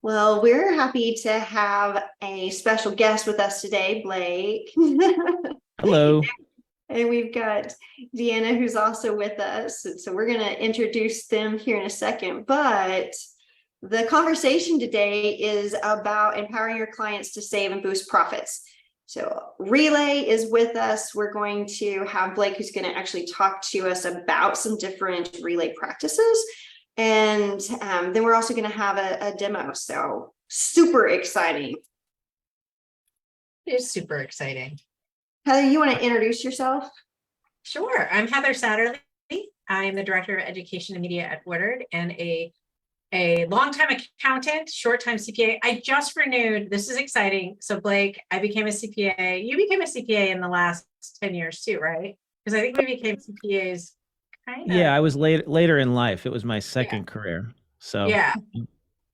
Well, we're happy to have a special guest with us today, Blake. Hello. And we've got Deanna, who's also with us. So we're going to introduce them here in a second. But the conversation today is about empowering your clients to save and boost profits. So Relay is with us. We're going to have Blake, who's going to actually talk to us about some different Relay practices. And then we're also going to have a demo. So super exciting. It is super exciting. Heather, you want to introduce yourself? Sure. I'm Heather Satterley. I'm the Director of Education and Media at Woodard and a longtime accountant, short-time CPA. I just renewed. This is exciting. So Blake, I became a CPA. You became a CPA in the last 10 years too, right? Because I think we became CPAs kind of. Yeah, I was later in life. It was my second career. So yeah.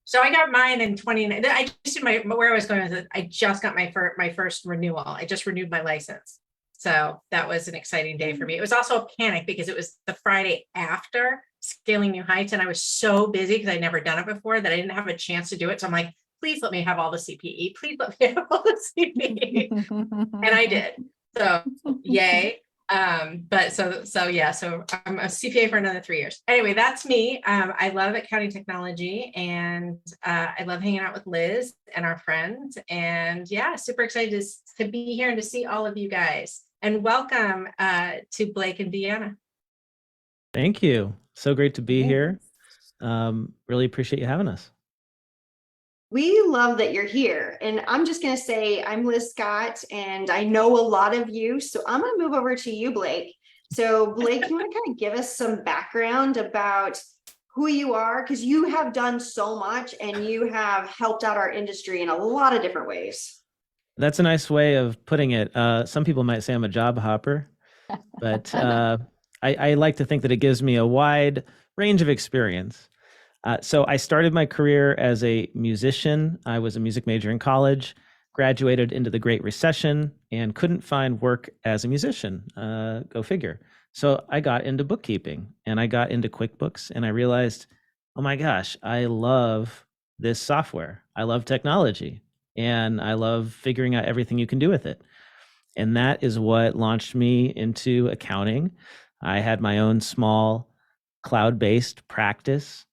So I got mine in 20. I just did where I was going with it. I just got my first renewal. I just renewed my license. So that was an exciting day for me. It was also a panic because it was the Friday after Scaling New Heights. And I was so busy because I'd never done it before that I didn't have a chance to do it. So I'm like, please let me have all the CPE. Please let me have all the CPE. And I did. So yay. But so I'm a CPA for another 3 years. Anyway, that's me. I love accounting technology and I love hanging out with Liz and our friends. And yeah, super excited to be here and to see all of you guys. And welcome to Blake and Deanna. Thank you. So great to be here. Really appreciate you having us. We love that you're here. And I'm just going to say, I'm Liz Scott, and I know a lot of you. So I'm going to move over to you, Blake. So Blake, you want to kind of give us some background about who you are? Because you have done so much and you have helped out our industry in a lot of different ways. That's a nice way of putting it. Some people might say I'm a job hopper, but I like to think that it gives me a wide range of experience. So I started my career as a musician. I was a music major in college, graduated into the Great Recession, and couldn't find work as a musician. Go figure. So I got into bookkeeping and I got into QuickBooks and I realized, oh my gosh, I love this software. I love technology and I love figuring out everything you can do with it. And that is what launched me into accounting. I had my own small cloud-based practice.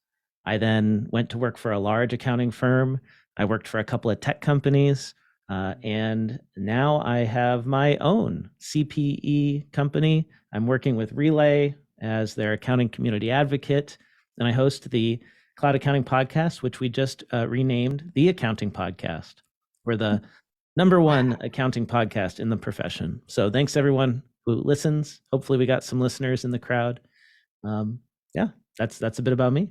I then went to work for a large accounting firm. I worked for a couple of tech companies. And now I have my own CPE company. I'm working with Relay as their accounting community advocate. And I host the Cloud Accounting Podcast, which we just renamed the Accounting Podcast. We're the #1 accounting podcast in the profession. So thanks everyone who listens. Hopefully we got some listeners in the crowd. Yeah, that's a bit about me.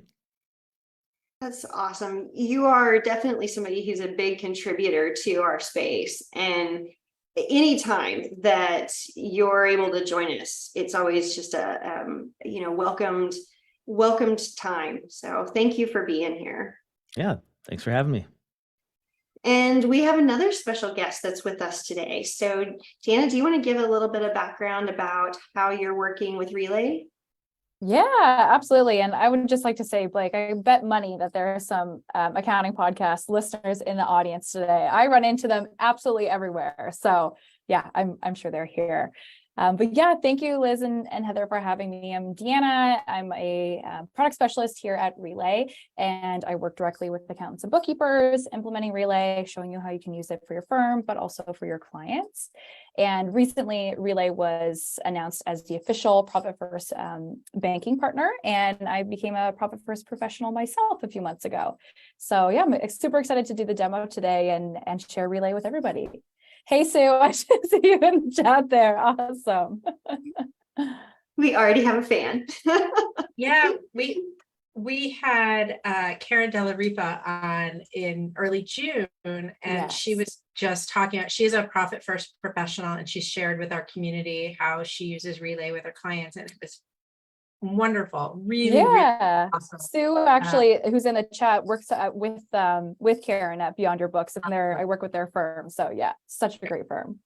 That's awesome. You are definitely somebody who's a big contributor to our space. And anytime that you're able to join us, it's always just a welcomed time. So thank you for being here. Yeah, thanks for having me. And we have another special guest that's with us today. So Deanna, do you want to give a little bit of background about how you're working with Relay? Yeah, absolutely. And I would just like to say, Blake, I bet money that there are some accounting podcast listeners in the audience today. I run into them absolutely everywhere. So yeah, I'm sure they're here. But yeah, thank you, Liz and Heather, for having me. I'm Deanna. I'm a product specialist here at Relay, and I work directly with accountants and bookkeepers, implementing Relay, showing you how you can use it for your firm, but also for your clients. And recently, Relay was announced as the official Profit First banking partner, and I became a Profit First professional myself a few months ago. So yeah, I'm super excited to do the demo today and share Relay with everybody. Hey, Sue, I should see you in the chat there. Awesome. We already have a fan. Yeah, we had Karen Della Ripa on in early June, and yes. She was just talking about, she's a Profit First professional, and she shared with our community how she uses Relay with her clients, and it was wonderful. Really awesome. Sue actually, who's in the chat, works with Karen at Beyond Your Books, and I work with their firm. So yeah, such a great firm.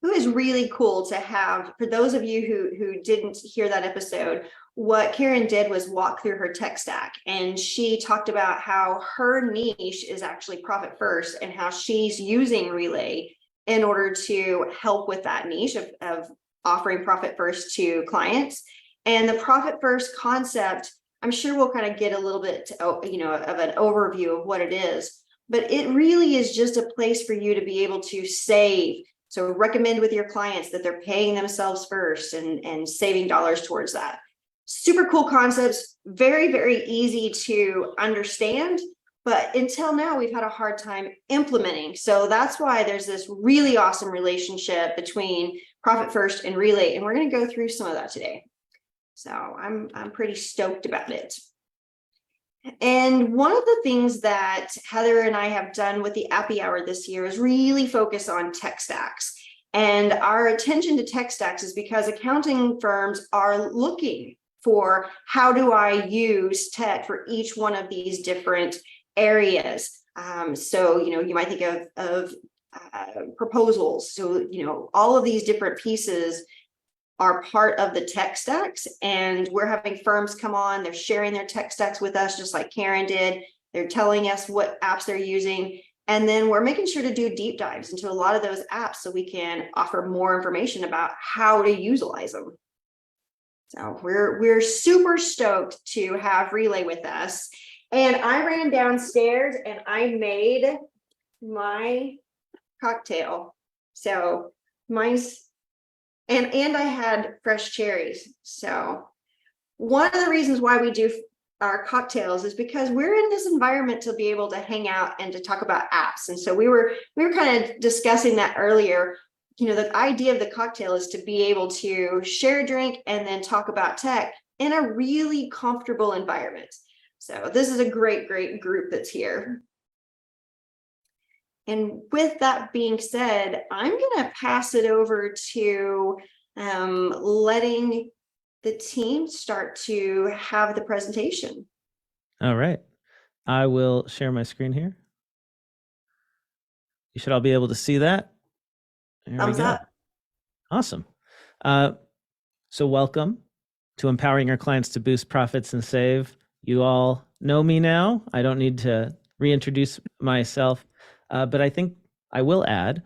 who is really cool to have. For those of you who didn't hear that episode, what Karen did was walk through her tech stack, and she talked about how her niche is actually Profit First and how she's using Relay in order to help with that niche of offering Profit First to clients. And the Profit First concept, I'm sure we'll kind of get a little bit, of an overview of what it is, but it really is just a place for you to be able to save. So recommend with your clients that they're paying themselves first and saving dollars towards that. Super cool concepts, very, very easy to understand, but until now we've had a hard time implementing. So that's why there's this really awesome relationship between Profit First and Relay, and we're going to go through some of that today. So I'm pretty stoked about it. And one of the things that Heather and I have done with the Appy Hour this year is really focus on tech stacks. And our attention to tech stacks is because accounting firms are looking for how do I use tech for each one of these different areas. So, you might think of proposals. So, all of these different pieces are part of the tech stacks, and we're having firms come on, they're sharing their tech stacks with us, just like Karen did. They're telling us what apps they're using, and then we're making sure to do deep dives into a lot of those apps so we can offer more information about how to utilize them. So we're super stoked to have Relay with us. And I ran downstairs and I made my cocktail. So mine's and I had fresh cherries. So one of the reasons why we do our cocktails is because we're in this environment to be able to hang out and to talk about apps. And so we were kind of discussing that earlier. The idea of the cocktail is to be able to share a drink and then talk about tech in a really comfortable environment. So this is a great, great group that's here. And with that being said, I'm going to pass it over to letting the team start to have the presentation. All right. I will share my screen here. You should all be able to see that. There Thumbs we go. up. Awesome. So welcome to Empowering Our Clients to Boost Profits and Save. You all know me now. I don't need to reintroduce myself. But I think I will add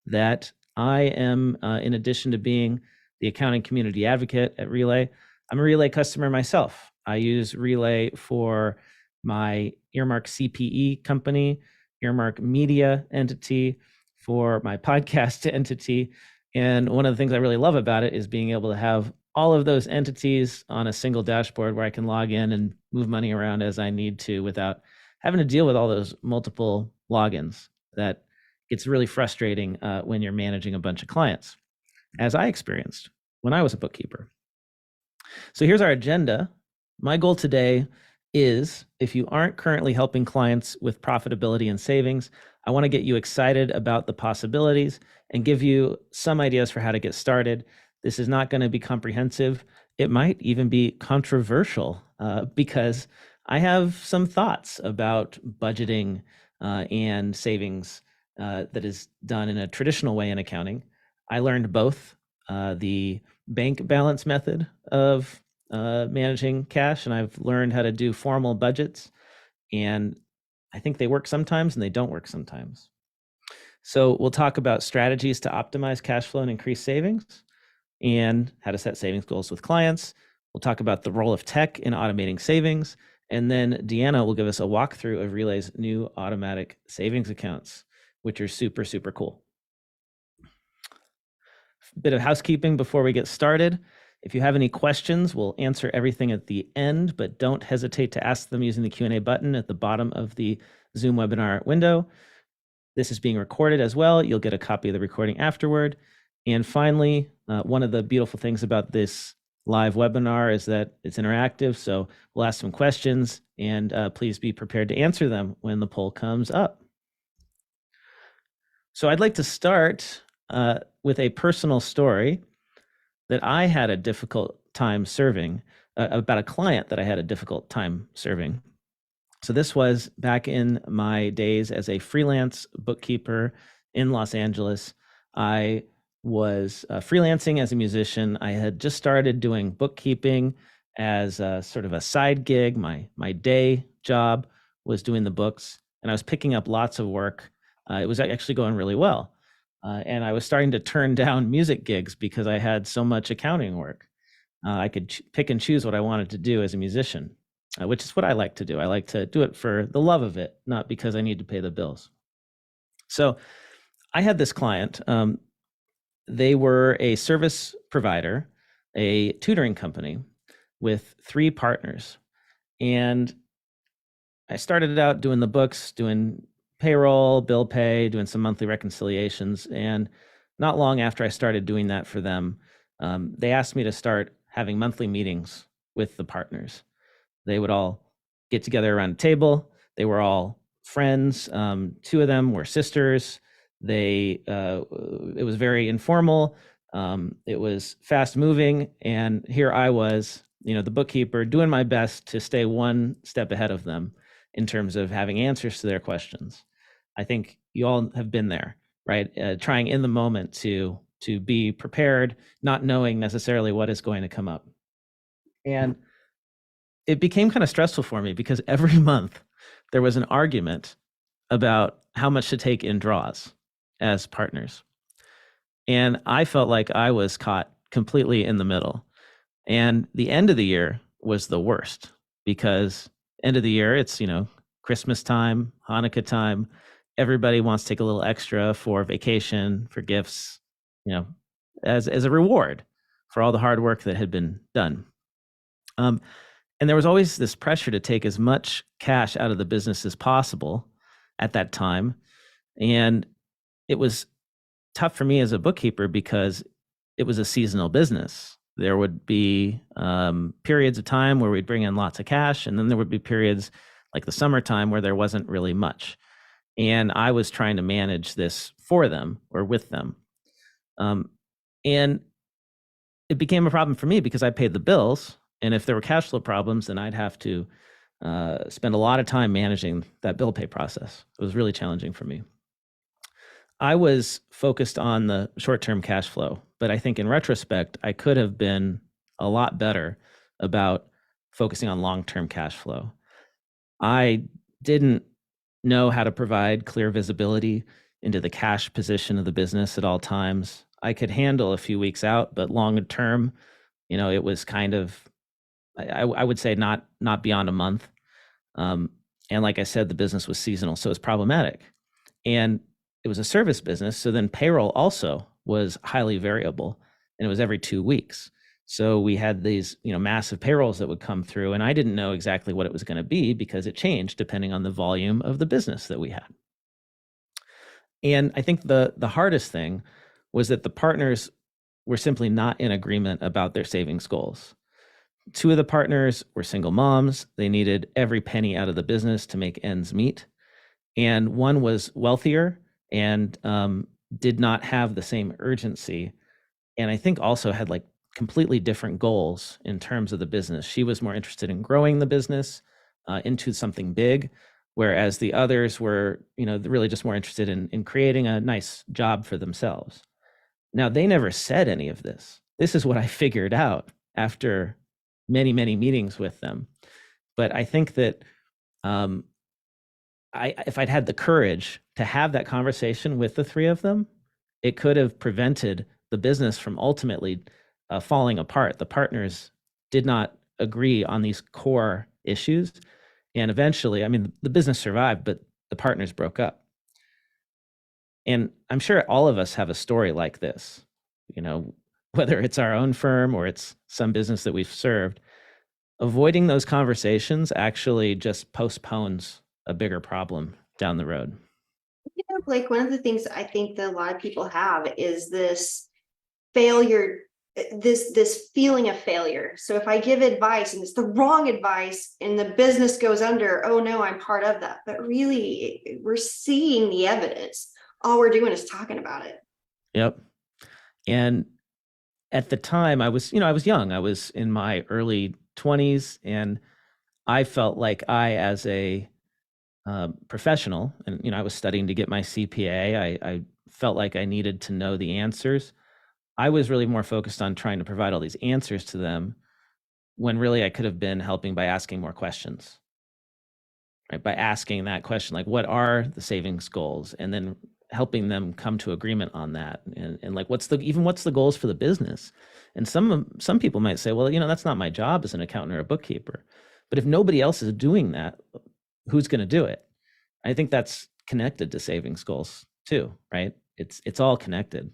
that I am, in addition to being the accounting community advocate at Relay, I'm a Relay customer myself. I use Relay for my Earmark CPE company, Earmark Media entity, for my podcast entity. And one of the things I really love about it is being able to have all of those entities on a single dashboard where I can log in and move money around as I need to without having to deal with all those multiple logins. That it's really frustrating when you're managing a bunch of clients, as I experienced when I was a bookkeeper. So here's our agenda. My goal today is, if you aren't currently helping clients with profitability and savings, I want to get you excited about the possibilities and give you some ideas for how to get started. This is not going to be comprehensive. It might even be controversial because I have some thoughts about budgeting and savings that is done in a traditional way in accounting. I learned both the bank balance method of managing cash, and I've learned how to do formal budgets. And I think they work sometimes and they don't work sometimes. So we'll talk about strategies to optimize cash flow and increase savings, and how to set savings goals with clients. We'll talk about the role of tech in automating savings. And then Deanna will give us a walkthrough of Relay's new automatic savings accounts, which are super, super cool. Bit of housekeeping before we get started. If you have any questions, we'll answer everything at the end, but don't hesitate to ask them using the Q&A button at the bottom of the Zoom webinar window. This is being recorded as well. You'll get a copy of the recording afterward. And finally, one of the beautiful things about this live webinar is that it's interactive. So we'll ask some questions, and please be prepared to answer them when the poll comes up. So I'd like to start with a personal story that I had a difficult time serving, about a client that I had a difficult time serving. So this was back in my days as a freelance bookkeeper in Los Angeles. I was freelancing as a musician. I had just started doing bookkeeping as a sort of a side gig. My day job was doing the books, and I was picking up lots of work. It was actually going really well. And I was starting to turn down music gigs because I had so much accounting work. I could pick and choose what I wanted to do as a musician, which is what I like to do. I like to do it for the love of it, not because I need to pay the bills. So I had this client. They were a service provider, a tutoring company with 3 partners. And I started out doing the books, doing payroll, bill pay, doing some monthly reconciliations. And not long after I started doing that for them, they asked me to start having monthly meetings with the partners. They would all get together around a table. They were all friends. 2 of them were sisters. It was very informal. It was fast moving. And here I was, the bookkeeper, doing my best to stay one step ahead of them in terms of having answers to their questions. I think you all have been there, right? Trying in the moment to be prepared, not knowing necessarily what is going to come up. And it became kind of stressful for me because every month there was an argument about how much to take in draws as partners. And I felt like I was caught completely in the middle. And the end of the year was the worst because end of the year, it's, Christmas time, Hanukkah time. Everybody wants to take a little extra for vacation, for gifts, as a reward for all the hard work that had been done. And there was always this pressure to take as much cash out of the business as possible at that time. And it was tough for me as a bookkeeper because it was a seasonal business. There would be periods of time where we'd bring in lots of cash, and then there would be periods like the summertime where there wasn't really much. And I was trying to manage this for them or with them. And it became a problem for me because I paid the bills. And if there were cash flow problems, then I'd have to spend a lot of time managing that bill pay process. It was really challenging for me. I was focused on the short-term cash flow, but I think in retrospect, I could have been a lot better about focusing on long-term cash flow. I didn't know how to provide clear visibility into the cash position of the business at all times. I could handle a few weeks out, but longer term, it was kind of, I would say not beyond a month. And like I said, the business was seasonal, so it's problematic. And it was a service business, so then payroll also was highly variable, and it was every 2 weeks. So we had these, massive payrolls that would come through, and I didn't know exactly what it was going to be because it changed depending on the volume of the business that we had. And I think the hardest thing was that the partners were simply not in agreement about their savings goals. 2 of the partners were single moms. They needed every penny out of the business to make ends meet. And one was wealthier and did not have the same urgency. And I think also had like completely different goals in terms of the business. She was more interested in growing the business into something big, whereas the others were, really just more interested in creating a nice job for themselves. Now, they never said any of this. This is what I figured out after many, many meetings with them. But I think that if I'd had the courage to have that conversation with the 3 of them, it could have prevented the business from ultimately falling apart. The partners did not agree on these core issues. And eventually, the business survived, but the partners broke up. And I'm sure all of us have a story like this, whether it's our own firm or it's some business that we've served. Avoiding those conversations actually just postpones a bigger problem down the road. Blake, one of the things I think that a lot of people have is this failure, this feeling of failure. So if I give advice and it's the wrong advice and the business goes under, oh no, I'm part of that. But really, we're seeing the evidence. All we're doing is talking about it. Yep. And at the time I was young. I was in my early 20s, and I felt like as a professional, and I was studying to get my CPA. I felt like I needed to know the answers. I was really more focused on trying to provide all these answers to them when really I could have been helping by asking more questions, right? By asking that question, like, what are the savings goals? And then helping them come to agreement on that. And like, what's the goals for the business? And some people might say, well, that's not my job as an accountant or a bookkeeper. But if nobody else is doing that, who's going to do it? I think that's connected to savings goals too, right? It's all connected.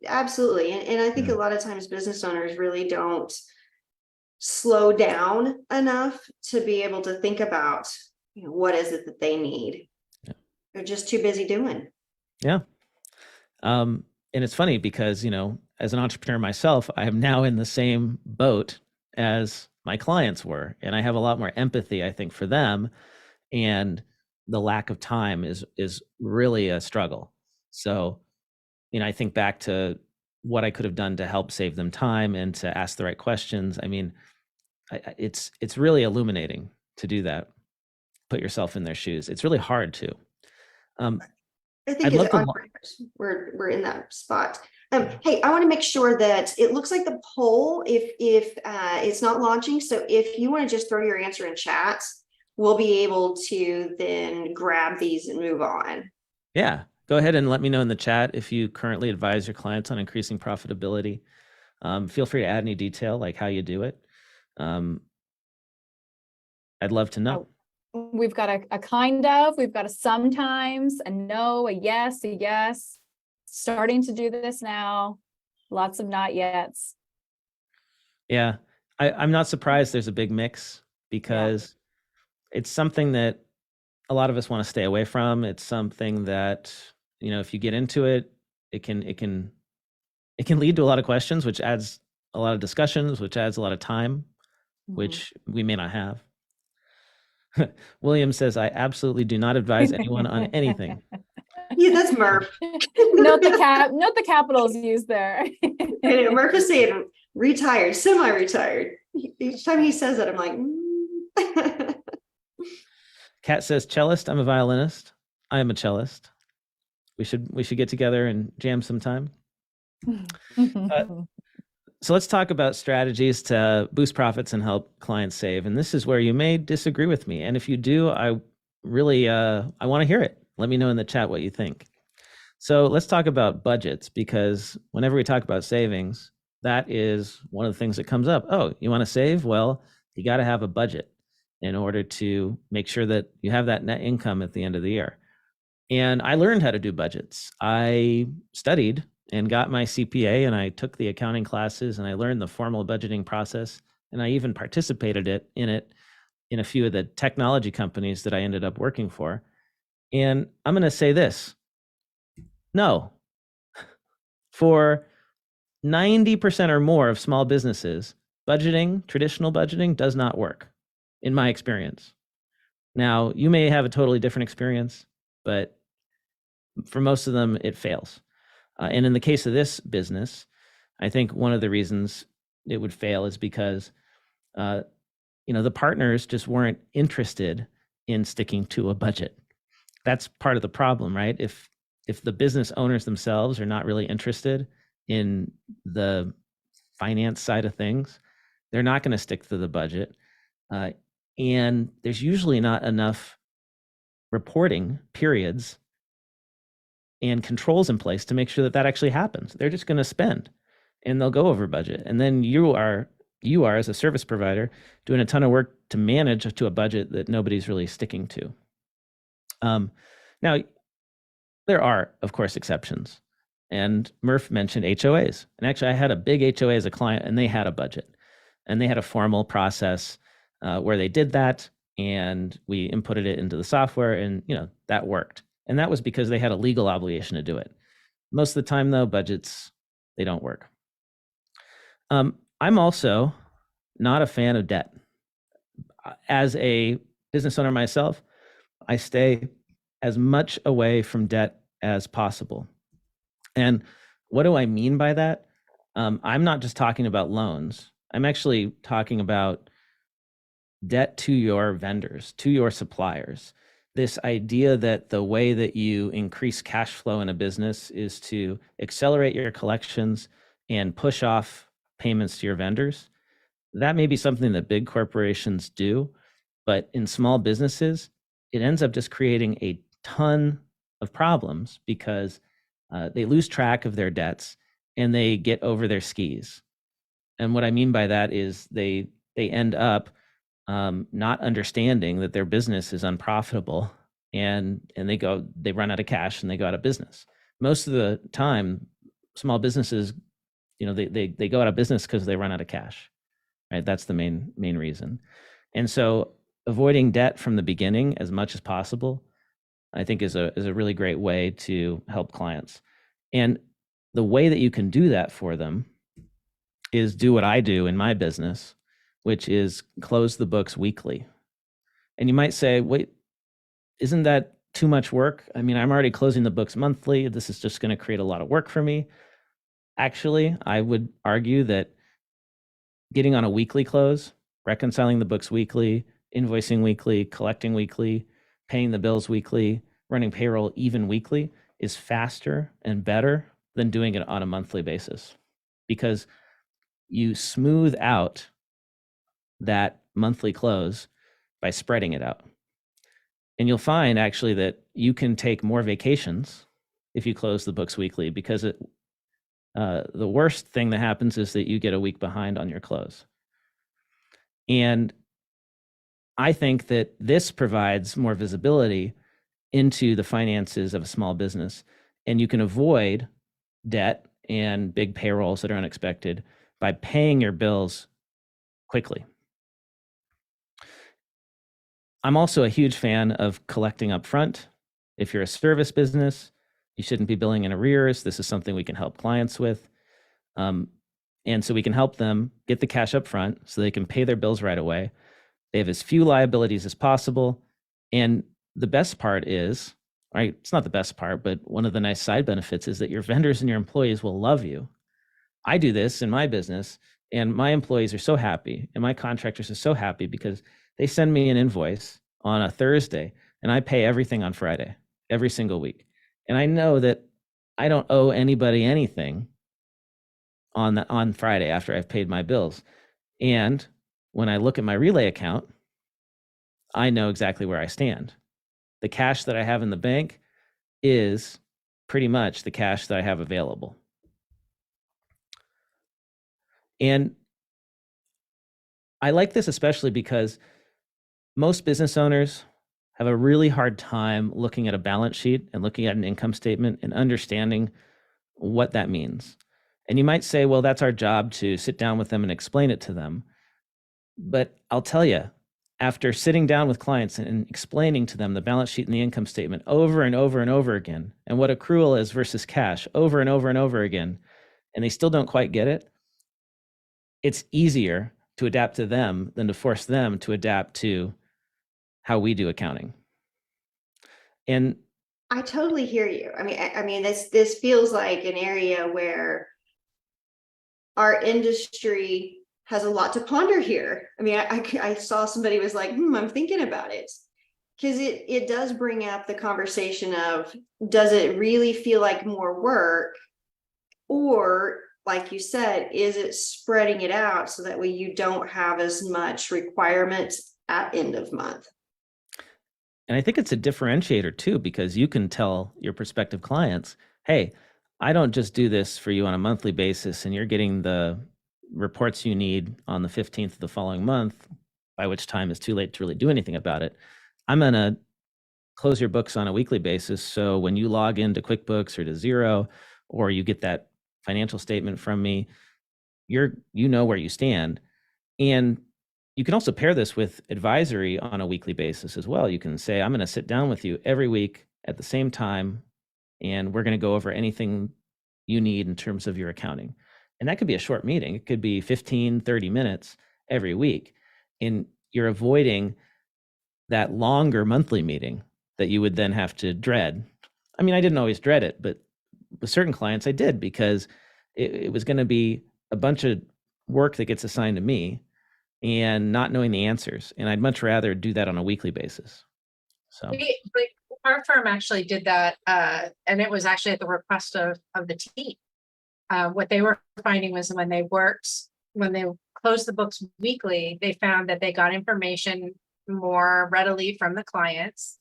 Absolutely. And I think Yeah. a lot of times business owners really don't slow down enough to be able to think about, what is it that they need? Yeah. They're just too busy doing. Yeah. And it's funny because, as an entrepreneur myself, I am now in the same boat as my clients were. And I have a lot more empathy, I think, for them. And the lack of time is really a struggle. So, I think back to what I could have done to help save them time and to ask the right questions. I mean, it's really illuminating to do that. Put yourself in their shoes. It's really hard to. I think I'd as love to entrepreneurs, we're in that spot. Hey, I want to make sure that it looks like the poll, if it's not launching. So if you want to just throw your answer in chat, we'll be able to then grab these and move on. Yeah. Go ahead and let me know in the chat if you currently advise your clients on increasing profitability. Feel free to add any detail, like how you do it. I'd love to know. We've got a kind of, we've got a sometimes, a no, a yes, starting to do this now. Lots of not yets. Yeah. I'm not surprised there's a big mix because it's something that a lot of us want to stay away from. It's something that, if you get into it, it can lead to a lot of questions, which adds a lot of discussions, which adds a lot of time, which we may not have. William says, I absolutely do not advise anyone on anything. Yeah, that's Murph. Note the capitals used there. And Murph is saying retired, semi-retired. Each time he says that, I'm like, Kat says, cellist, I'm a violinist. I am a cellist. We should get together and jam sometime. So let's talk about strategies to boost profits and help clients save. And this is where you may disagree with me. And if you do, I really I want to hear it. Let me know in the chat what you think. So let's talk about budgets, because whenever we talk about savings, that is one of the things that comes up. Oh, you want to save? Well, you got to have a budget in order to make sure that you have that net income at the end of the year. And I learned how to do budgets. I studied and got my CPA, and I took the accounting classes, and I learned the formal budgeting process, and I even participated in a few of the technology companies that I ended up working for. And I'm going to say this. No. For 90% or more of small businesses, traditional budgeting does not work, in my experience. Now, you may have a totally different experience, but for most of them, it fails. And in the case of this business, I think one of the reasons it would fail is because, the partners just weren't interested in sticking to a budget. That's part of the problem, right? If the business owners themselves are not really interested in the finance side of things, they're not going to stick to the budget. And there's usually not enough reporting periods and controls in place to make sure that actually happens. They're just going to spend and they'll go over budget. And then you are as a service provider doing a ton of work to manage to a budget that nobody's really sticking to. Now, there are, of course, exceptions. And Murph mentioned HOAs. And actually, I had a big HOA as a client, and they had a budget. And they had a formal process where they did that, and we inputted it into the software, and that worked. And that was because they had a legal obligation to do it. Most of the time, though, budgets, they don't work. I'm also not a fan of debt. As a business owner myself, I stay as much away from debt as possible. And what do I mean by that? I'm not just talking about loans. I'm actually talking about debt to your vendors, to your suppliers. this idea that the way that you increase cash flow in a business is to accelerate your collections and push off payments to your vendors. That may be something that big corporations do, but in small businesses, it ends up just creating a ton of problems because they lose track of their debts and they get over their skis. And what I mean by that is they end up not understanding that their business is unprofitable, and they run out of cash and they go out of business. Most of the time, small businesses, they go out of business because they run out of cash, right? That's the main reason. And so avoiding debt from the beginning as much as possible, I think is a really great way to help clients. And the way that you can do that for them is do what I do in my business, which is close the books weekly. And you might say, wait, isn't that too much work? I mean, I'm already closing the books monthly. This is just going to create a lot of work for me. Actually, I would argue that getting on a weekly close, reconciling the books weekly, invoicing weekly, collecting weekly, paying the bills weekly, running payroll even weekly is faster and better than doing it on a monthly basis, because you smooth out that monthly close by spreading it out. And you'll find actually that you can take more vacations if you close the books weekly, because the worst thing that happens is that you get a week behind on your close. And I think that this provides more visibility into the finances of a small business, and you can avoid debt and big payrolls that are unexpected by paying your bills quickly. I'm also a huge fan of collecting upfront. If you're a service business, you shouldn't be billing in arrears. This is something we can help clients with. And so we can help them get the cash up front so they can pay their bills right away. They have as few liabilities as possible. And the best part is, right, it's not the best part, but one of the nice side benefits is that your vendors and your employees will love you. I do this in my business, and my employees are so happy, and my contractors are so happy because they send me an invoice on a Thursday, and I pay everything on Friday, every single week. And I know that I don't owe anybody anything on Friday after I've paid my bills. And when I look at my Relay account, I know exactly where I stand. The cash that I have in the bank is pretty much the cash that I have available. And I like this especially because most business owners have a really hard time looking at a balance sheet and looking at an income statement and understanding what that means. And you might say, well, that's our job to sit down with them and explain it to them. But I'll tell you, after sitting down with clients and explaining to them the balance sheet and the income statement over and over and over again, and what accrual is versus cash over and over and over again, and they still don't quite get it, it's easier to adapt to them than to force them to adapt to how we do accounting. And I totally hear you. I mean, this feels like an area where our industry has a lot to ponder here. I mean, I saw somebody was like, I'm thinking about it. Because it does bring up the conversation of, does it really feel like more work? Or, like you said, is it spreading it out so that way you don't have as much requirements at end of month? And I think it's a differentiator too, because you can tell your prospective clients, hey, I don't just do this for you on a monthly basis and you're getting the reports you need on the 15th of the following month, by which time it's too late to really do anything about it. I'm going to close your books on a weekly basis. So when you log into QuickBooks or to Xero, or you get that financial statement from me, you know where you stand. And you can also pair this with advisory on a weekly basis as well. You can say, I'm going to sit down with you every week at the same time, and we're going to go over anything you need in terms of your accounting. And that could be a short meeting. It could be 15, 30 minutes every week. And you're avoiding that longer monthly meeting that you would then have to dread. I mean, I didn't always dread it, but with certain clients I did, because it was going to be a bunch of work that gets assigned to me and not knowing the answers. And I'd much rather do that on a weekly basis. So Our firm actually did that, and it was actually at the request of the team. What they were finding was when they closed the books weekly, they found that they got information more readily from the clients,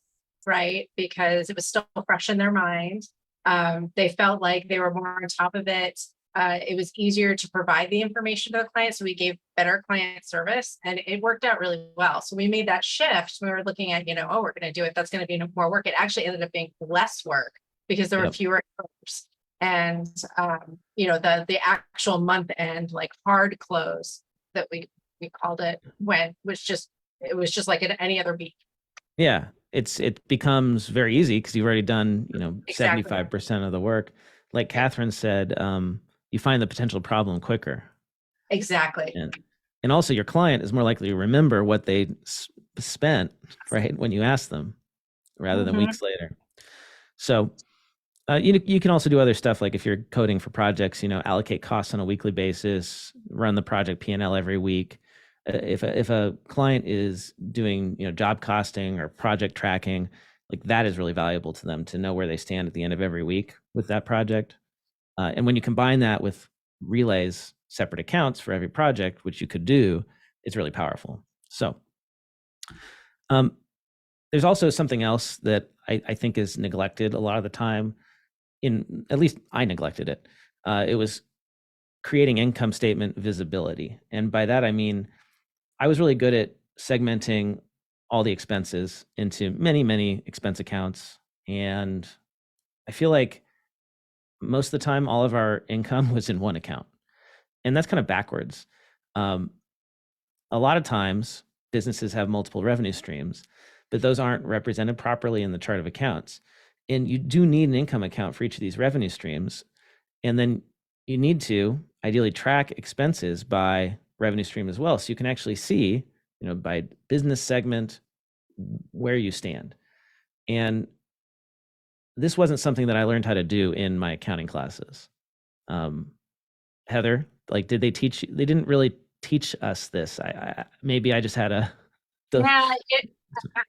right? Because it was still fresh in their mind. They felt like they were more on top of it. It was easier to provide the information to the client. So we gave better client service, and it worked out really well. So we made that shift. We were looking at, oh, we're going to do it. That's going to be more work. It actually ended up being less work because there were Yep. fewer errors. And, the actual month end, like hard close that we called it, it was just like any other week. Yeah, it becomes very easy because you've already done, Exactly. 75% of the work. Like Catherine said, you find the potential problem quicker. Exactly. And also your client is more likely to remember what they spent, right, when you ask them, rather than Mhm. weeks later. So you can also do other stuff, like if you're coding for projects, allocate costs on a weekly basis, run the project P&L every week. If a client is doing job costing or project tracking, like that is really valuable to them to know where they stand at the end of every week with that project. And when you combine that with Relay's separate accounts for every project, which you could do, it's really powerful. So there's also something else that I think is neglected a lot of the time. At least I neglected it. It was creating income statement visibility. And by that, I mean, I was really good at segmenting all the expenses into many, many expense accounts. And I feel like most of the time, all of our income was in one account. And that's kind of backwards. A lot of times, businesses have multiple revenue streams, but those aren't represented properly in the chart of accounts. And you do need an income account for each of these revenue streams. And then you need to ideally track expenses by revenue stream as well. So you can actually see, by business segment, where you stand. And this wasn't something that I learned how to do in my accounting classes. Heather, like, did they teach you? They didn't really teach us this. Maybe I just had Yeah,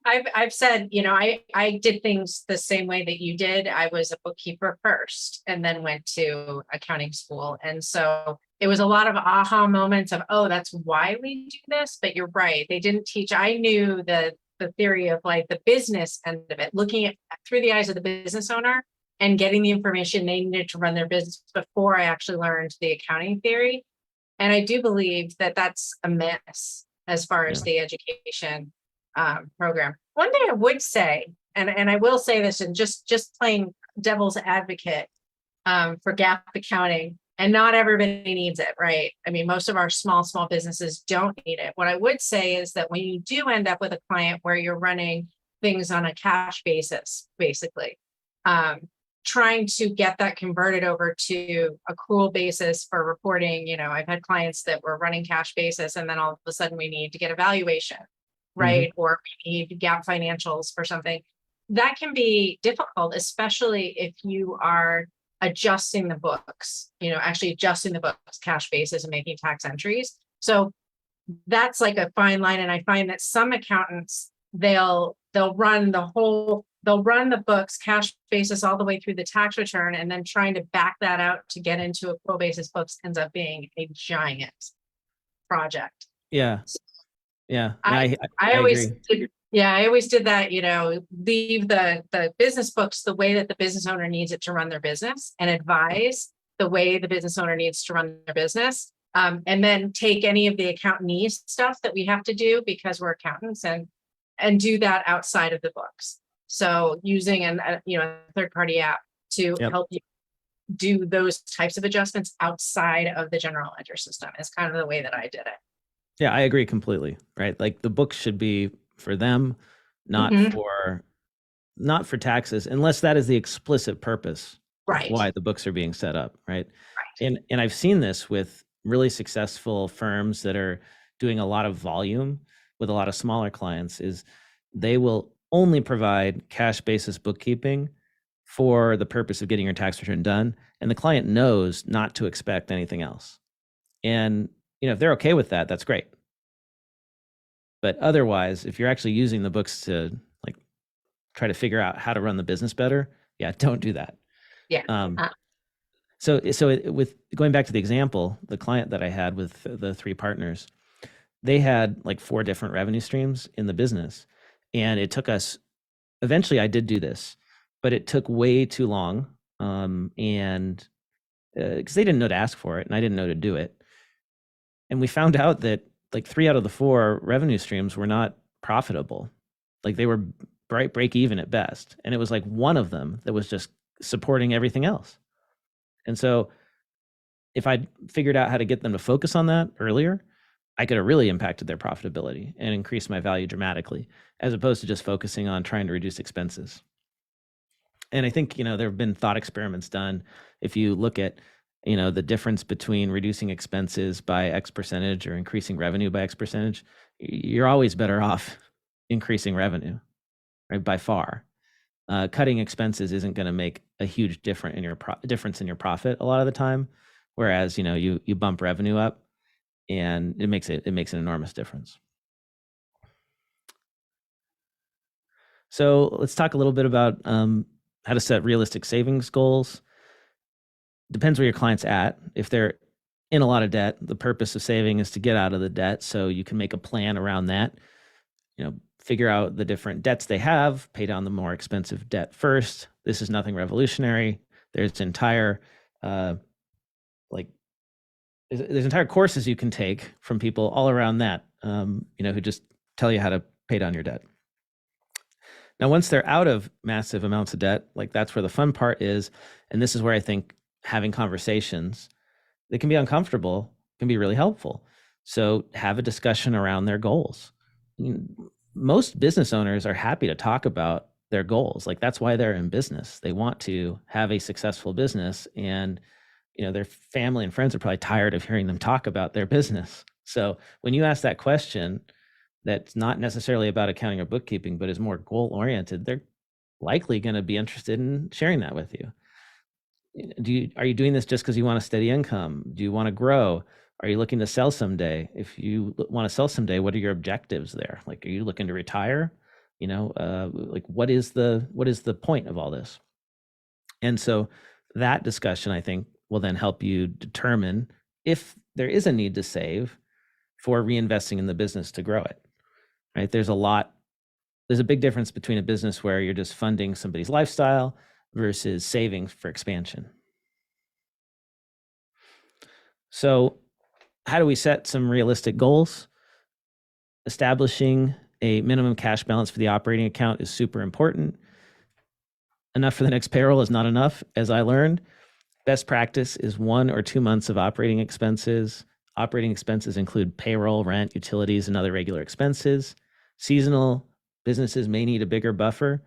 I've said, I did things the same way that you did. I was a bookkeeper first and then went to accounting school. And so it was a lot of aha moments of, oh, that's why we do this. But you're right. They didn't teach. I knew the theory of like the business end of it, looking at through the eyes of the business owner and getting the information they needed to run their business before I actually learned the accounting theory. And I do believe that that's a miss as far as the education program. One thing I would say, and I will say this, and just playing devil's advocate for GAAP accounting, and not everybody needs it, right? I mean, most of our small businesses don't need it. What I would say is that when you do end up with a client where you're running things on a cash basis, basically, trying to get that converted over to accrual basis for reporting. I've had clients that were running cash basis, and then all of a sudden we need to get a valuation, right? Or we need GAAP financials for something. That can be difficult, especially if you are adjusting the books, actually adjusting the books cash basis and making tax entries. So that's like a fine line. And I find that some accountants, they'll run the books cash basis all the way through the tax return, and then trying to back that out to get into accrual basis books ends up being a giant project. Yeah. I always did. Yeah, I always did that, leave the business books the way that the business owner needs it to run their business, and advise the way the business owner needs to run their business. And then take any of the accountant stuff that we have to do because we're accountants, and do that outside of the books. So using a third-party app to help you do those types of adjustments outside of the general ledger system is kind of the way that I did it. Yeah, I agree completely. Right, like the books should be for them, not for taxes, unless that is the explicit purpose. Right. Why the books are being set up. Right. And I've seen this with really successful firms that are doing a lot of volume with a lot of smaller clients, is they will only provide cash basis bookkeeping for the purpose of getting your tax return done. And the client knows not to expect anything else. And, if they're okay with that, that's great. But otherwise, if you're actually using the books to like try to figure out how to run the business better, yeah, don't do that. Yeah. With going back to the example, the client that I had with the 3 partners, they had like 4 different revenue streams in the business. And it took us, eventually I did do this, but it took way too long. And because they didn't know to ask for it and I didn't know to do it. And we found out that like 3 out of the 4 revenue streams were not profitable. Like they were break even at best. And it was like one of them that was just supporting everything else. And so if I'd figured out how to get them to focus on that earlier, I could have really impacted their profitability and increased my value dramatically, as opposed to just focusing on trying to reduce expenses. And I think, there have been thought experiments done. If you look at, the difference between reducing expenses by X percentage or increasing revenue by X percentage, you're always better off increasing revenue, right? By far. Cutting expenses isn't going to make a huge difference in your profit a lot of the time. Whereas, you bump revenue up and it makes an enormous difference. So let's talk a little bit about how to set realistic savings goals. Depends where your client's at. If they're in a lot of debt, the purpose of saving is to get out of the debt. So you can make a plan around that. Figure out the different debts they have, pay down the more expensive debt first. This is nothing revolutionary. There's entire there's entire courses you can take from people all around that, who just tell you how to pay down your debt. Now, once they're out of massive amounts of debt, like that's where the fun part is. And this is where I think having conversations, they can be uncomfortable, can be really helpful. So have a discussion around their goals. Most business owners are happy to talk about their goals. Like that's why they're in business. They want to have a successful business, and their family and friends are probably tired of hearing them talk about their business. So when you ask that question, that's not necessarily about accounting or bookkeeping, but is more goal oriented, they're likely going to be interested in sharing that with you. Are you doing this just because you want a steady income? Do you want to grow? Are you looking to sell someday? If you want to sell someday, what are your objectives there? Like, are you looking to retire? What is the point of all this? And so that discussion, I think, will then help you determine if there is a need to save for reinvesting in the business to grow it, right? There's a big difference between a business where you're just funding somebody's lifestyle versus saving for expansion. So how do we set some realistic goals? Establishing a minimum cash balance for the operating account is super important. Enough for the next payroll is not enough, as I learned. Best practice is 1 or 2 months of operating expenses. Operating expenses include payroll, rent, utilities, and other regular expenses. Seasonal businesses may need a bigger buffer,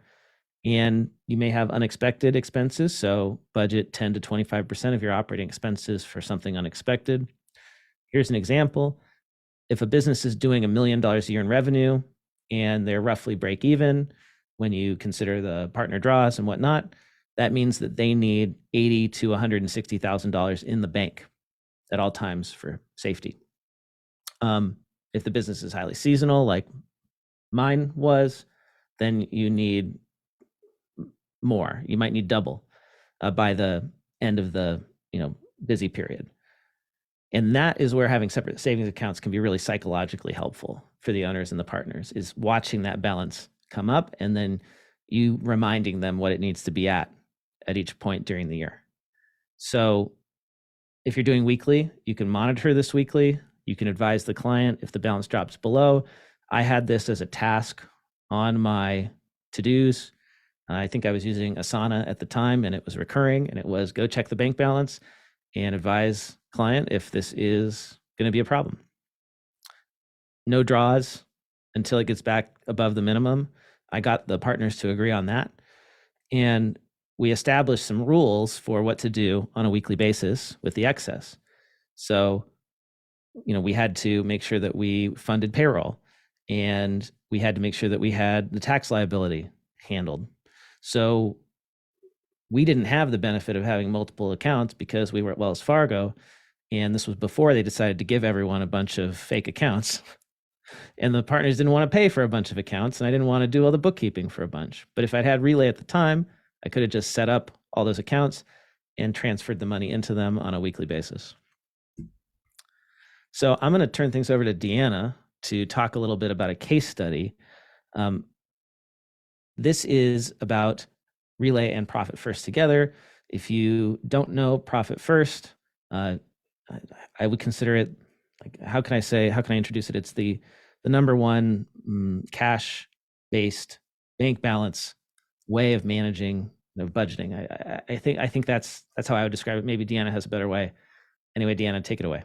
and you may have unexpected expenses. So budget 10 to 25% of your operating expenses for something unexpected. Here's an example. If a business is doing $1 million a year in revenue and they're roughly break even when you consider the partner draws and whatnot, that means that they need $80,000 to $160,000 in the bank at all times for safety. If the business is highly seasonal, like mine was, then you need more. You might need double by the end of the busy period. And that is where having separate savings accounts can be really psychologically helpful for the owners and the partners, is watching that balance come up and then you reminding them what it needs to be at each point during the year. So if you're doing weekly, you can monitor this weekly. You can advise the client if the balance drops below. I had this as a task on my to-dos. I think I was using Asana at the time, and it was recurring, and it was go check the bank balance and advise client if this is going to be a problem. No draws until it gets back above the minimum. I got the partners to agree on that. And we established some rules for what to do on a weekly basis with the excess. So, we had to make sure that we funded payroll, and we had to make sure that we had the tax liability handled. So we didn't have the benefit of having multiple accounts because we were at Wells Fargo, and this was before they decided to give everyone a bunch of fake accounts. And the partners didn't want to pay for a bunch of accounts, and I didn't want to do all the bookkeeping for a bunch. But if I'd had Relay at the time, I could have just set up all those accounts and transferred the money into them on a weekly basis. So I'm going to turn things over to Deanna to talk a little bit about a case study. This is about Relay and Profit First together. If you don't know Profit First, I would consider it, like, how can I introduce it? It's the number one cash-based bank balance way of managing, budgeting. I think that's how I would describe it. Maybe Deanna has a better way. Anyway, Deanna, take it away.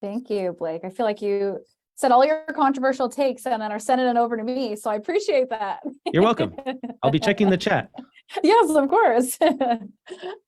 Thank you, Blake. I feel like you said all your controversial takes and then are sending it over to me. So I appreciate that. You're welcome. I'll be checking the chat. Yes, of course.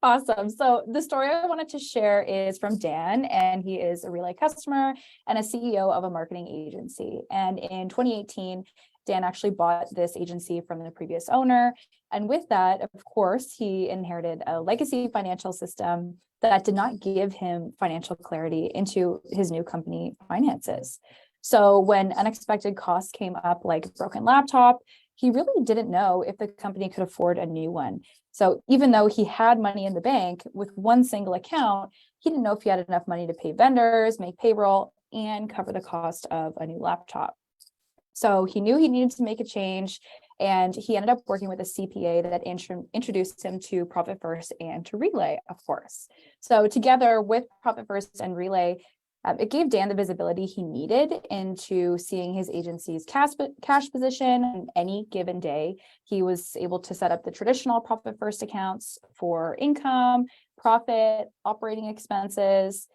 Awesome. So the story I wanted to share is from Dan, and he is a Relay customer and a CEO of a marketing agency. And in 2018, Dan actually bought this agency from the previous owner. And with that, of course, he inherited a legacy financial system that did not give him financial clarity into his new company finances. So when unexpected costs came up, like broken laptop, he really didn't know if the company could afford a new one. So even though he had money in the bank with one single account, he didn't know if he had enough money to pay vendors, make payroll, and cover the cost of a new laptop. So he knew he needed to make a change, and he ended up working with a CPA that introduced him to Profit First and to Relay, of course. So together with Profit First and Relay, it gave Dan the visibility he needed into seeing his agency's cash position on any given day. He was able to set up the traditional Profit First accounts for income, profit, operating expenses,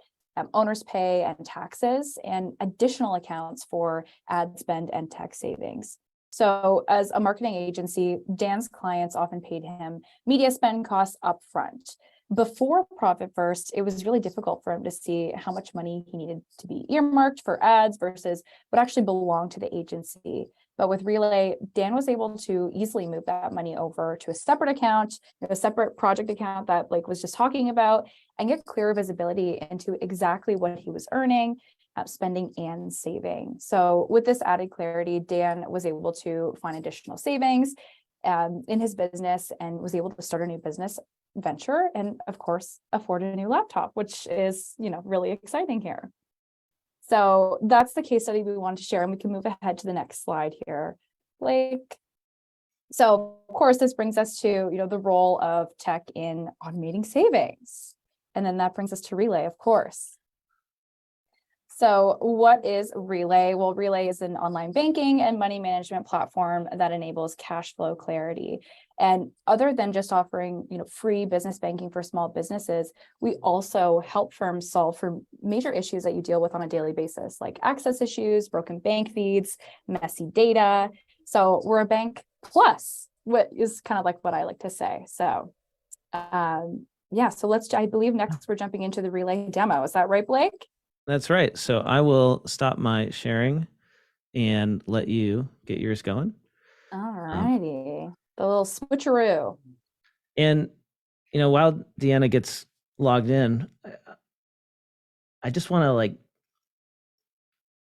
owner's pay and taxes, and additional accounts for ad spend and tech savings. So as a marketing agency, Dan's clients often paid him media spend costs upfront. Before Profit First, it was really difficult for him to see how much money he needed to be earmarked for ads versus what actually belonged to the agency. But with Relay, Dan was able to easily move that money over to a separate account, a separate project account that Blake was just talking about, and get clearer visibility into exactly what he was earning, spending, and saving. So with this added clarity, Dan was able to find additional savings in his business and was able to start a new business venture and, of course, afford a new laptop, which is, really exciting here. So that's the case study we wanted to share, and we can move ahead to the next slide here, Blake. So, of course, this brings us to, the role of tech in automating savings. And then that brings us to Relay, of course. So what is Relay? Well, Relay is an online banking and money management platform that enables cash flow clarity. And other than just offering, free business banking for small businesses, we also help firms solve for major issues that you deal with on a daily basis, like access issues, broken bank feeds, messy data. So we're a bank plus, what is kind of like what I like to say. So so I believe next we're jumping into the Relay demo. Is that right, Blake? That's right. So I will stop my sharing and let you get yours going. All righty. The little switcheroo. And, while Deanna gets logged in, I just want to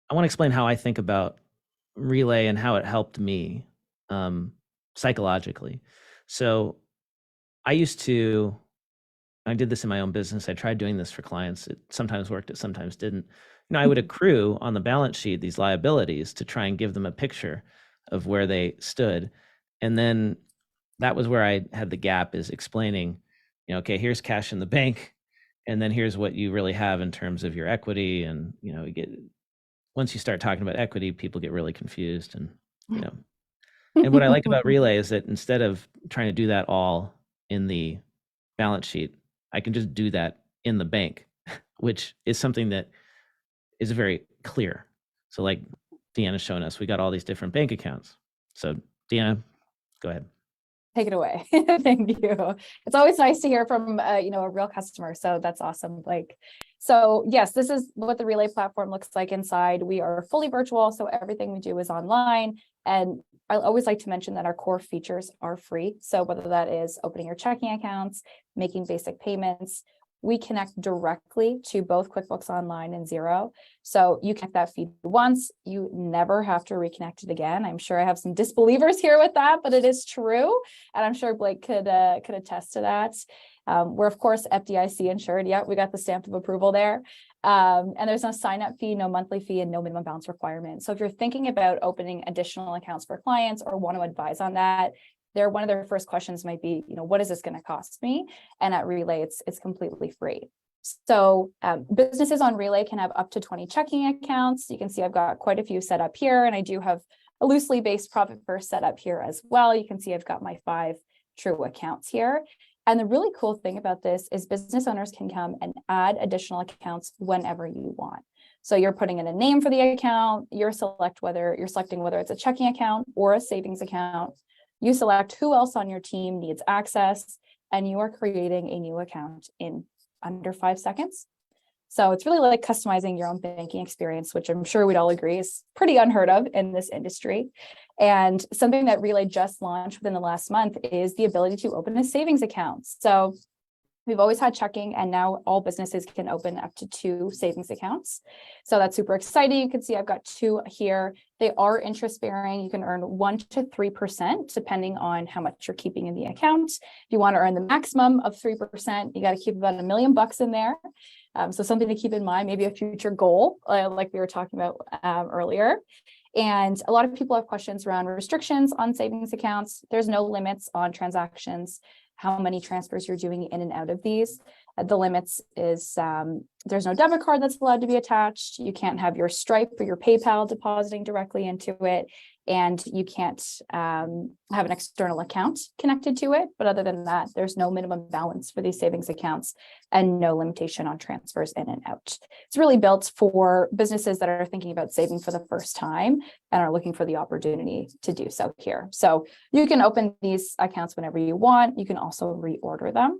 I want to explain how I think about Relay and how it helped me psychologically. So I did this in my own business. I tried doing this for clients. It sometimes worked, it sometimes didn't. I would accrue on the balance sheet these liabilities to try and give them a picture of where they stood. And then that was where I had the gap, is explaining, okay, here's cash in the bank, and then here's what you really have in terms of your equity. And, once you start talking about equity, people get really confused. And, and what I like about Relay is that instead of trying to do that all in the balance sheet, I can just do that in the bank, which is something that is very clear. So like Deanna's shown us, we got all these different bank accounts. So Deanna, go ahead. Take it away. Thank you. It's always nice to hear from, a real customer. So that's awesome. So yes, this is what the Relay platform looks like inside. We are fully virtual, so everything we do is online. And I always like to mention that our core features are free. So whether that is opening your checking accounts, making basic payments, we connect directly to both QuickBooks Online and Xero. So you connect that feed once, you never have to reconnect it again. I'm sure I have some disbelievers here with that, but it is true. And I'm sure Blake could attest to that. We're of course FDIC insured. Yeah, we got the stamp of approval there. And there's no sign up fee, no monthly fee, and no minimum balance requirement. So if you're thinking about opening additional accounts for clients or want to advise on that, one of their first questions might be, what is this going to cost me? And at Relay, it's completely free. So businesses on Relay can have up to 20 checking accounts. You can see I've got quite a few set up here, and I do have a loosely based Profit First set up here as well. You can see I've got my 5 true accounts here. And the really cool thing about this is business owners can come and add additional accounts whenever you want. So you're putting in a name for the account, you're selecting whether it's a checking account or a savings account. You select who else on your team needs access, and you are creating a new account in under 5 seconds. So it's really like customizing your own banking experience, which I'm sure we'd all agree is pretty unheard of in this industry. And something that Relay just launched within the last month is the ability to open a savings account. So we've always had checking, and now all businesses can open up to 2 savings accounts. So that's super exciting. You can see I've got 2 here. They are interest bearing. You can earn 1 to 3% depending on how much you're keeping in the account. If you want to earn the maximum of 3%, you got to keep about $1 million in there. So something to keep in mind, maybe a future goal, like we were talking about earlier. And a lot of people have questions around restrictions on savings accounts. There's no limits on transactions, how many transfers you're doing in and out of these. The limits is there's no debit card that's allowed to be attached. You can't have your Stripe or your PayPal depositing directly into it. And you can't have an external account connected to it. But other than that, there's no minimum balance for these savings accounts and no limitation on transfers in and out. It's really built for businesses that are thinking about saving for the first time and are looking for the opportunity to do so here. So you can open these accounts whenever you want. You can also reorder them.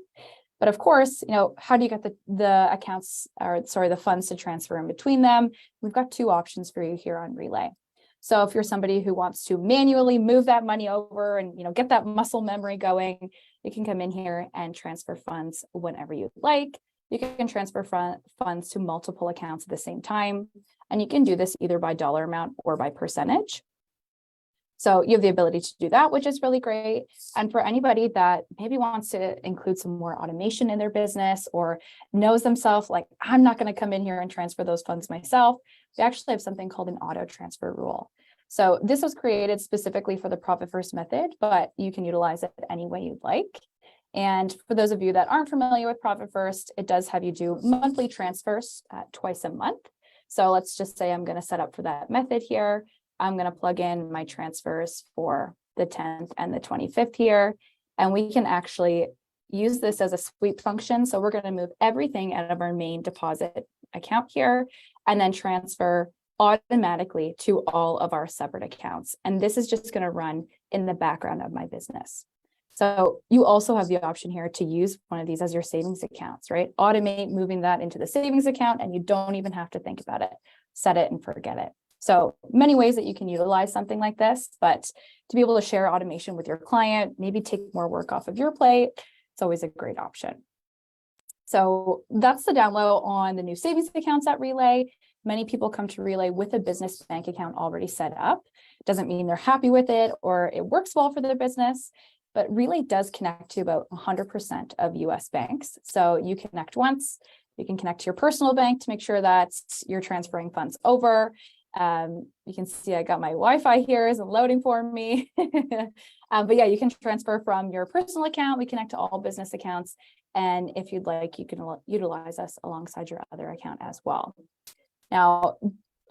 But of course, how do you get the funds to transfer in between them? We've got 2 options for you here on Relay. So if you're somebody who wants to manually move that money over and get that muscle memory going, you can come in here and transfer funds whenever you'd like. You can transfer funds to multiple accounts at the same time, and you can do this either by dollar amount or by percentage. So you have the ability to do that, which is really great. And for anybody that maybe wants to include some more automation in their business or knows themselves like, I'm not going to come in here and transfer those funds myself, we actually have something called an auto transfer rule. So this was created specifically for the Profit First method, but you can utilize it any way you'd like. And for those of you that aren't familiar with Profit First, it does have you do monthly transfers twice a month. So let's just say I'm going to set up for that method here. I'm going to plug in my transfers for the 10th and the 25th here, and we can actually use this as a sweep function. So we're going to move everything out of our main deposit account here and then transfer automatically to all of our separate accounts. And this is just going to run in the background of my business. So you also have the option here to use one of these as your savings accounts, right? Automate moving that into the savings account, and you don't even have to think about it. Set it and forget it. So many ways that you can utilize something like this, but to be able to share automation with your client, maybe take more work off of your plate, it's always a great option. So that's the down low on the new savings accounts at Relay. Many people come to Relay with a business bank account already set up. Doesn't mean they're happy with it or it works well for their business, but Relay does connect to about 100% of US banks. So you connect once, you can connect to your personal bank to make sure that you're transferring funds over. You can see I got my Wi-Fi here isn't loading for me. But yeah, you can transfer from your personal account. We connect to all business accounts. And if you'd like, you can utilize us alongside your other account as well. Now,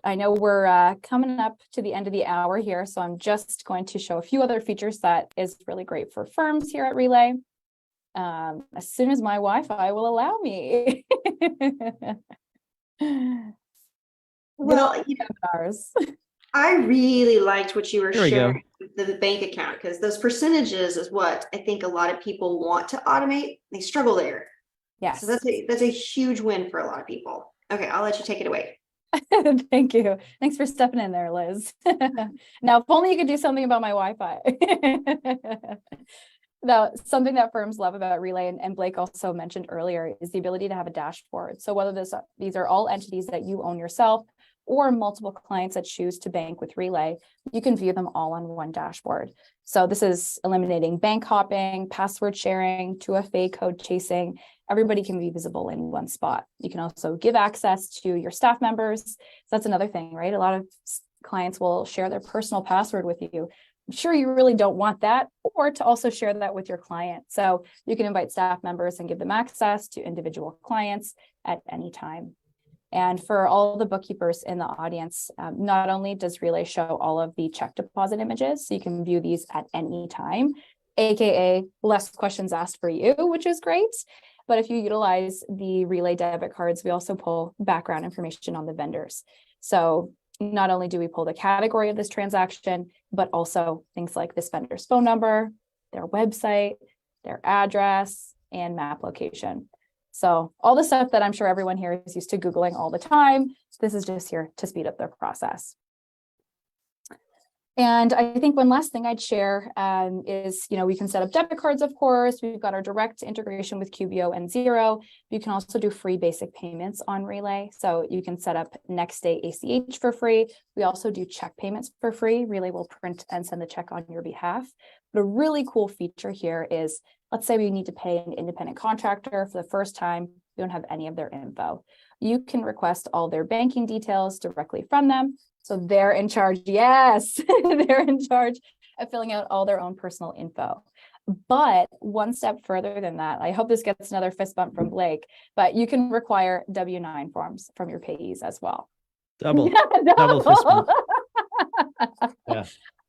I know we're coming up to the end of the hour here, so I'm just going to show a few other features that is really great for firms here at Relay. As soon as my Wi-Fi will allow me. Well, I really liked what you were There we go. sharing with the bank account, because those percentages is what I think a lot of people want to automate. They struggle there. Yes. So that's a huge win for a lot of people. Okay, I'll let you take it away. Thank you. Thanks for stepping in there, Liz. Now, if only you could do something about my Wi-Fi. Now, something that firms love about Relay, and Blake also mentioned earlier, is the ability to have a dashboard. So whether these are all entities that you own yourself or multiple clients that choose to bank with Relay, you can view them all on one dashboard. So this is eliminating bank hopping, password sharing, 2FA code chasing. Everybody can be visible in one spot. You can also give access to your staff members. So that's another thing, right? A lot of clients will share their personal password with you. I'm sure you really don't want that, or to also share that with your client. So you can invite staff members and give them access to individual clients at any time. And for all the bookkeepers in the audience, not only does Relay show all of the check deposit images, so you can view these at any time, AKA less questions asked for you, which is great. But if you utilize the Relay debit cards, we also pull background information on the vendors. So not only do we pull the category of this transaction, but also things like this vendor's phone number, their website, their address, and map location. So all the stuff that I'm sure everyone here is used to Googling all the time, this is just here to speed up their process. And I think one last thing I'd share is, we can set up debit cards, of course. We've got our direct integration with QBO and Xero. You can also do free basic payments on Relay. So you can set up next day ACH for free. We also do check payments for free. Relay will print and send the check on your behalf. But a really cool feature here is, let's say we need to pay an independent contractor for the first time. We don't have any of their info. You can request all their banking details directly from them. So they're in charge. Yes, they're in charge of filling out all their own personal info. But one step further than that, I hope this gets another fist bump from Blake, but you can require W-9 forms from your payees as well. Double Double fist bump. Yeah.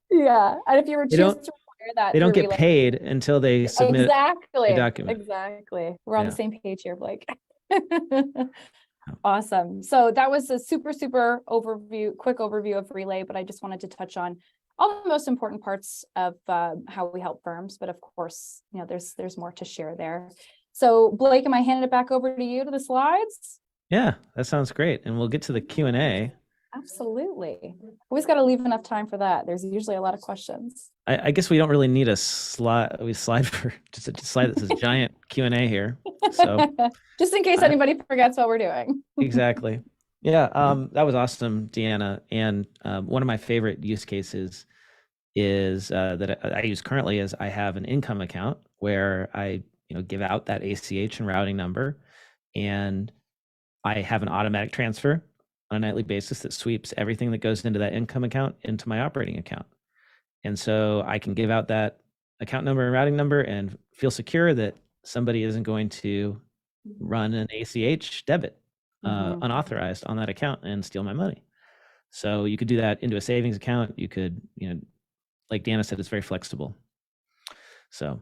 Yeah. And if you were choosing to require that, they don't through get Relay- paid until they submit exactly a document. Exactly. We're on Yeah. the same page here, Blake. Awesome. So that was a super quick overview of Relay, but I just wanted to touch on all the most important parts of how we help firms. But of course, there's more to share there. So Blake, am I handing it back over to you to the slides? Yeah, that sounds great. And we'll get to the Q&A. Absolutely. Always got to leave enough time for that. There's usually a lot of questions. I guess we don't really need a slide. We slide for just a slide that says giant Q&A here. So just in case anybody forgets what we're doing. exactly. Yeah, that was awesome, Deanna. And one of my favorite use cases is that I use currently is I have an income account where I give out that ACH and routing number, and I have an automatic transfer on a nightly basis that sweeps everything that goes into that income account into my operating account. And so I can give out that account number and routing number and feel secure that somebody isn't going to run an ACH debit unauthorized on that account and steal my money. So you could do that into a savings account. You could, like Deanna said, it's very flexible. So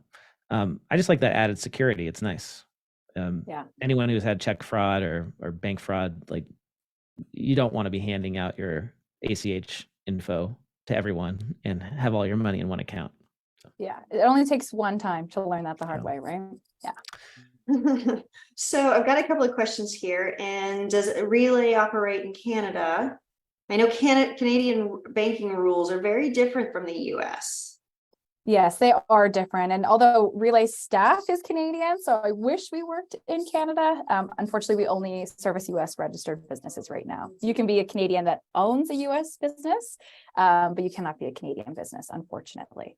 I just like that added security. It's nice. Anyone who's had check fraud or bank fraud, like, you don't want to be handing out your ACH info to everyone and have all your money in one account. So. Yeah, it only takes one time to learn that the hard way, right? Yeah. So I've got a couple of questions here. And does Relay operate in Canada? I know Canadian banking rules are very different from the US. Yes, they are different. And although Relay staff is Canadian, so I wish we worked in Canada. Unfortunately, we only service US registered businesses right now. You can be a Canadian that owns a US business, but you cannot be a Canadian business, unfortunately.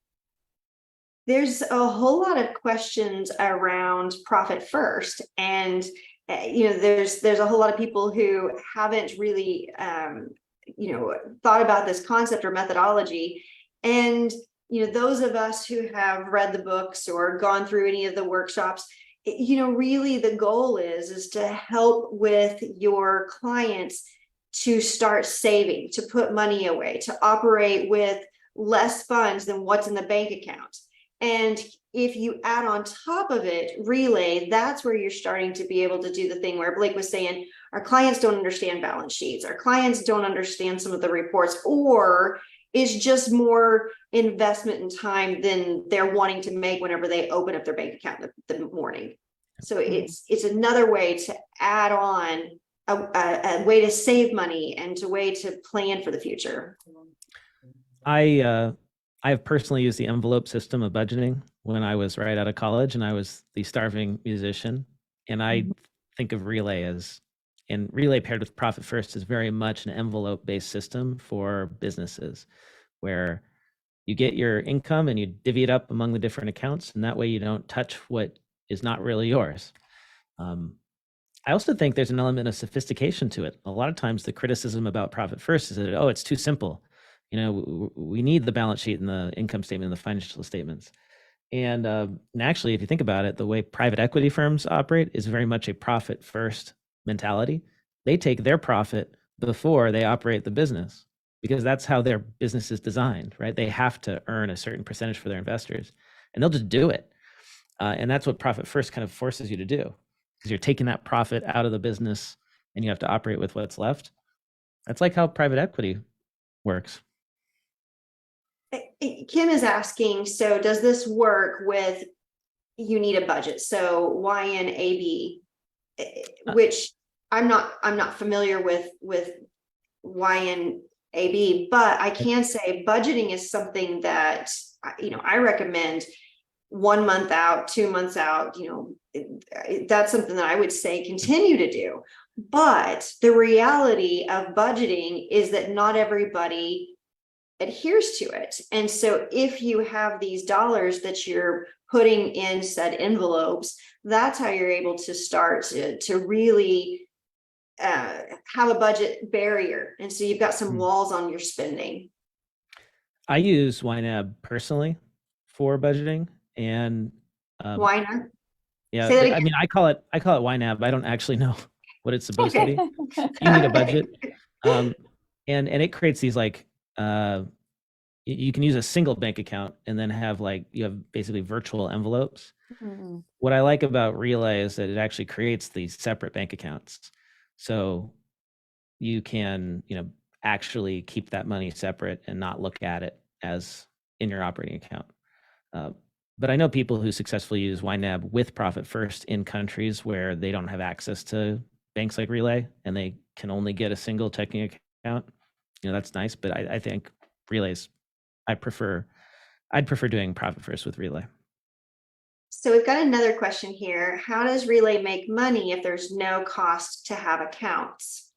There's a whole lot of questions around profit first. And, there's a whole lot of people who haven't really, thought about this concept or methodology. And those of us who have read the books or gone through any of the workshops, really the goal is to help with your clients to start saving, to put money away, to operate with less funds than what's in the bank account. And if you add on top of it Relay, that's where you're starting to be able to do the thing where Blake was saying, our clients don't understand balance sheets, our clients don't understand some of the reports, or is just more investment in time than they're wanting to make whenever they open up their bank account the morning. So it's another way to add on a way to save money and a way to plan for the future. I've personally used the envelope system of budgeting when I was right out of college and I was the starving musician. And I think of Relay and Relay paired with Profit First is very much an envelope-based system for businesses where you get your income and you divvy it up among the different accounts, and that way you don't touch what is not really yours. I also think there's an element of sophistication to it. A lot of times the criticism about Profit First is that, oh, it's too simple. We need the balance sheet and the income statement and the financial statements. And actually, if you think about it, the way private equity firms operate is very much a profit first mentality. They take their profit before they operate the business because that's how their business is designed, right? They have to earn a certain percentage for their investors and they'll just do it. And that's what Profit First kind of forces you to do because you're taking that profit out of the business and you have to operate with what's left. That's like how private equity works. Kim is asking, so does this work with, you need a budget? So YNAB, which I'm not familiar with YNAB, but I can say budgeting is something that, I recommend 1 month out, 2 months out, that's something that I would say continue to do. But the reality of budgeting is that not everybody adheres to it. And so if you have these dollars that you're putting in said envelopes, that's how you're able to start to really have a budget barrier. And so you've got some walls on your spending. I use YNAB personally for budgeting and Why not? yeah, Say that again. I mean, I call it YNAB. I don't actually know what it's supposed to be. You need a budget. And it creates these you can use a single bank account and then you have basically virtual envelopes. Mm-hmm. What I like about Relay is that it actually creates these separate bank accounts. So you can, actually keep that money separate and not look at it as in your operating account. But I know people who successfully use YNAB with Profit First in countries where they don't have access to banks like Relay and they can only get a single checking account. That's nice, but I think Relays, I'd prefer doing Profit First with Relay. So we've got another question here. How does Relay make money if there's no cost to have accounts?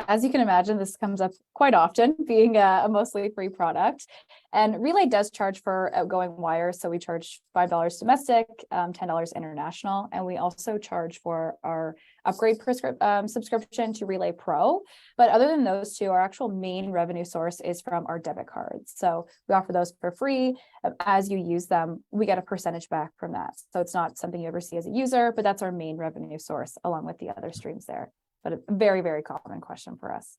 As you can imagine, this comes up quite often, being a mostly free product. And Relay does charge for outgoing wires. So we charge $5 domestic, $10 international. And we also charge for our upgrade subscription to Relay Pro. But other than those two, our actual main revenue source is from our debit cards. So we offer those for free. As you use them, we get a percentage back from that. So it's not something you ever see as a user, but that's our main revenue source along with the other streams there. But a very, very common question for us.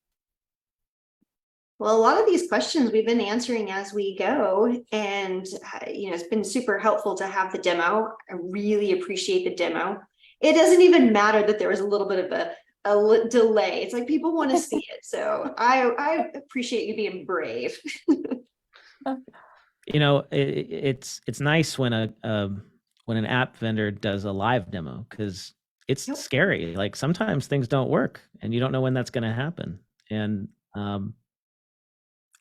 Well, a lot of these questions we've been answering as we go, and it's been super helpful to have the demo. I really appreciate the demo. It doesn't even matter that there was a little bit of a delay. It's like people want to see it. So I appreciate you being brave. It's nice when an app vendor does a live demo because it's scary. Like sometimes things don't work and you don't know when that's going to happen. And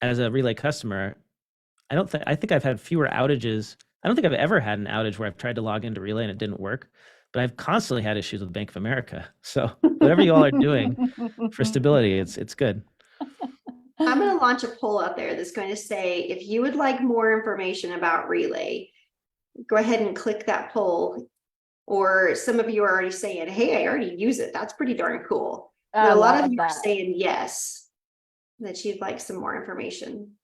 as a Relay customer, I think I've had fewer outages. I don't think I've ever had an outage where I've tried to log into Relay and it didn't work, but I've constantly had issues with Bank of America. So whatever you all are doing for stability, it's good. I'm going to launch a poll out there that's going to say, if you would like more information about Relay, go ahead and click that poll. Or some of you are already saying, hey, I already use it. That's pretty darn cool. But a lot of you are saying yes, that you'd like some more information.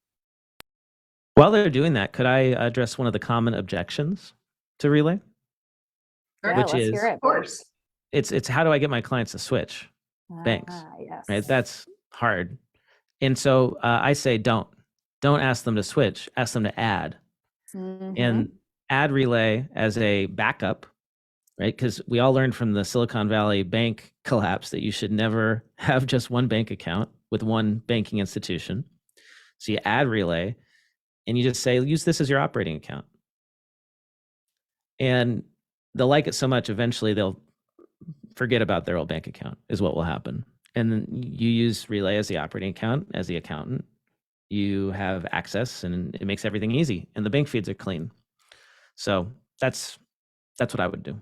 While they're doing that, could I address one of the common objections to Relay? Yeah, which is, Of course. it's how do I get my clients to switch banks? Yes. Right? That's hard. And so I say don't ask them to switch, ask them to add. And add Relay as a backup, right? Because we all learned from the Silicon Valley bank collapse that you should never have just one bank account with one banking institution. So you add Relay and you just say, use this as your operating account. And they'll like it so much, eventually they'll forget about their old bank account is what will happen. And then you use Relay as the operating account, as the accountant. You have access and it makes everything easy and the bank feeds are clean. So that's what I would do.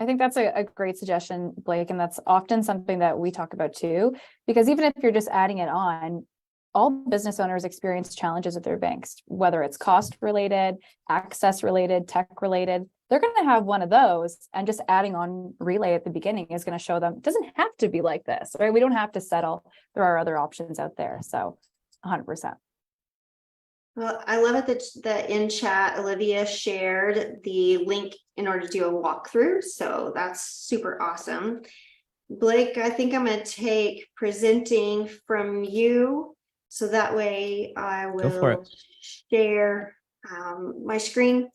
I think that's a great suggestion, Blake, and that's often something that we talk about too, because even if you're just adding it on, all business owners experience challenges with their banks, whether it's cost related, access related, tech related. They're going to have one of those, and just adding on Relay at the beginning is going to show them it doesn't have to be like this, right? We don't have to settle. There are other options out there. So 100%. Well, I love it that in chat, Olivia shared the link in order to do a walkthrough. So that's super awesome. Blake, I think I'm going to take presenting from you. So that way I Go for will it. share my screen.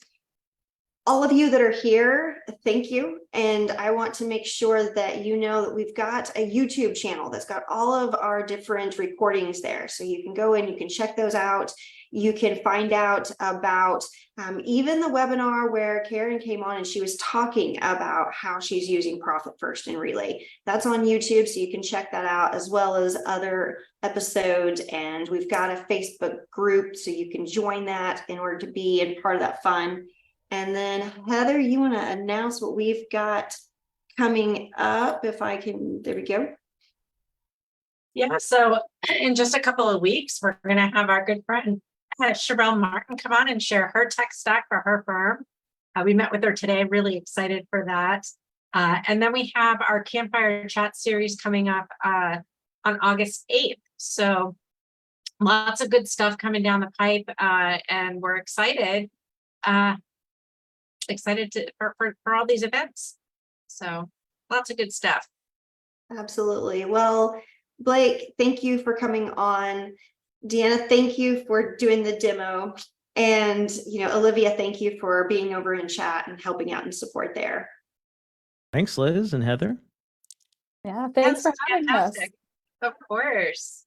All of you that are here, thank you. And I want to make sure that you know that we've got a YouTube channel that's got all of our different recordings there. So you can go in, you can check those out. You can find out about even the webinar where Karen came on and she was talking about how she's using Profit First in Relay. That's on YouTube, so you can check that out, as well as other episodes. And we've got a Facebook group, so you can join that in order to be a part of that fun. And then Heather, you want to announce what we've got coming up? If I can, there we go. Yeah, so in just a couple of weeks, we're going to have our good friend Sherelle Martin come on and share her tech stack for her firm. We met with her today, really excited for that. And then we have our Campfire Chat series coming up on August 8th. So lots of good stuff coming down the pipe, and we're excited for all these events. So lots of good stuff. Absolutely. Well, Blake, thank you for coming on. Deanna, thank you for doing the demo. And, Olivia, thank you for being over in chat and helping out and support there. Thanks, Liz and Heather. Yeah, thanks for having us. Of course.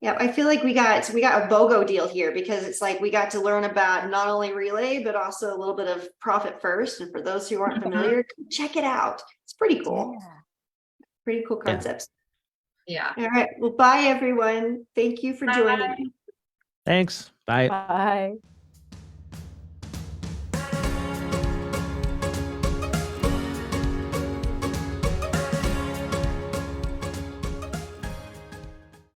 Yeah, I feel like we got a BOGO deal here, because it's like we got to learn about not only Relay, but also a little bit of Profit First. And for those who aren't familiar, check it out. It's pretty cool. Yeah. Pretty cool concepts. Yeah. All right. Well, bye, everyone. Thank you for joining. Thanks. Bye. Bye.